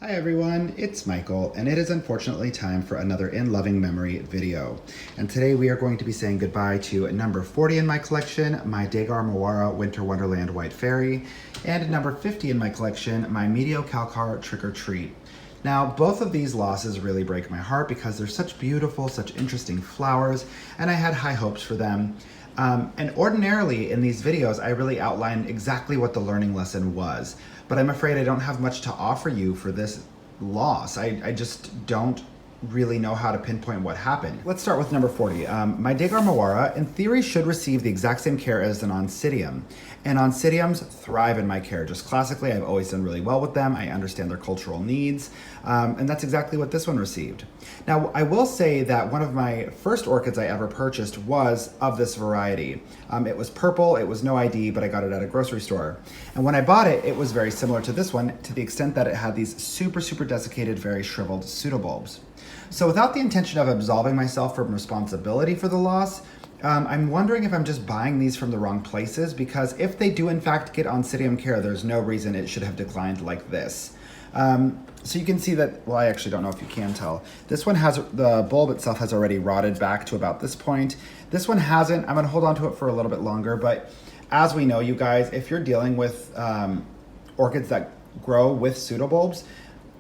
Hi everyone, it's Michael, and it is unfortunately time for another In Loving Memory video. And today we are going to be saying goodbye to number 40 in my collection, my Degarmoara Winter Wonderland White Fairy, and number 50 in my collection, my Mediocalcar Trick or Treat. Now, both of these losses really break my heart because they're such beautiful, such interesting flowers, and I had high hopes for them. And ordinarily in these videos, I really outline exactly what the learning lesson was, but I'm afraid I don't have much to offer you for this loss. I just don't really know how to pinpoint what happened. Let's start with number 40. My Degarmoara, in theory, should receive the exact same care as an Oncidium. And Oncidiums thrive in my care. Just classically, I've always done really well with them. I understand their cultural needs. And that's exactly what this one received. Now, I will say that one of my first orchids I ever purchased was of this variety. It was purple, it was no ID, but I got it at a grocery store. And when I bought it, it was very similar to this one, to the extent that it had these super desiccated, very shriveled pseudobulbs. So without the intention of absolving myself from responsibility for the loss, I'm wondering if I'm just buying these from the wrong places, because if they do in fact get Oncidium care, there's no reason it should have declined like this. So you can see that, well, I actually don't know if you can tell. This one has, the bulb itself has already rotted back to about this point. This one hasn't. I'm gonna hold on to it for a little bit longer, but as we know, you guys, if you're dealing with orchids that grow with pseudobulbs,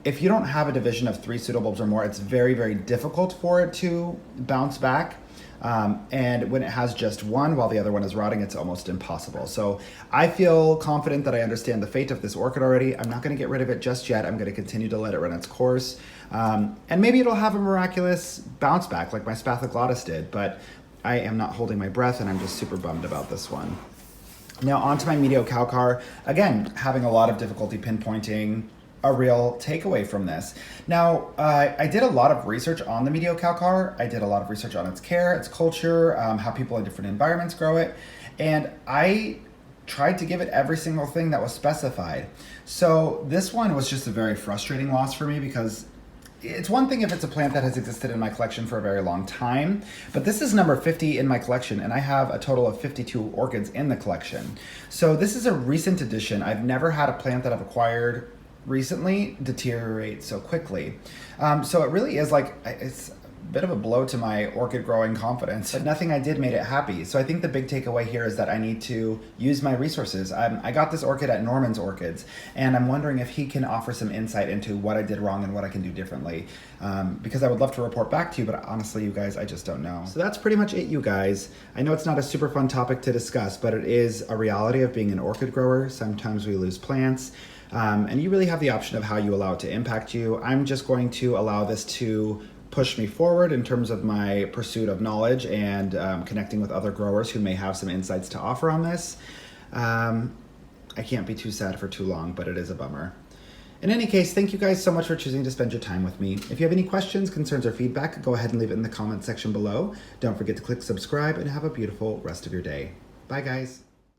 if you don't have a division of 3 pseudobulbs or more, it's very difficult for it to bounce back. And when it has just one while the other one is rotting, it's almost impossible. So I feel confident that I understand the fate of this orchid already. I'm not gonna get rid of it just yet. I'm gonna continue to let it run its course. And maybe it'll have a miraculous bounce back like my Spathoglotis did, but I am not holding my breath, and I'm just super bummed about this one. Now on to my Mediocalcar. Again, having a lot of difficulty pinpointing a real takeaway from this. Now, I did a lot of research on the Mediocalcar. I did a lot of research on its care, its culture, how people in different environments grow it, and I tried to give it every single thing that was specified. So this one was just a very frustrating loss for me, because it's one thing if it's a plant that has existed in my collection for a very long time, but this is number 50 in my collection, and I have a total of 52 orchids in the collection. So this is a recent addition. I've never had a plant that I've acquired recently deteriorate so quickly. So it really is like, it's a bit of a blow to my orchid growing confidence, but nothing I did made it happy. So I think the big takeaway here is that I need to use my resources. I got this orchid at Norman's Orchids, and I'm wondering if he can offer some insight into what I did wrong and what I can do differently, because I would love to report back to you, but honestly, you guys, I just don't know. So that's pretty much it, you guys. I know it's not a super fun topic to discuss, but it is a reality of being an orchid grower. Sometimes we lose plants. And you really have the option of how you allow it to impact you. I'm just going to allow this to push me forward in terms of my pursuit of knowledge and connecting with other growers who may have some insights to offer on this. I can't be too sad for too long, but it is a bummer. In any case, thank you guys so much for choosing to spend your time with me. If you have any questions, concerns, or feedback, go ahead and leave it in the comment section below. Don't forget to click subscribe, and have a beautiful rest of your day. Bye, guys.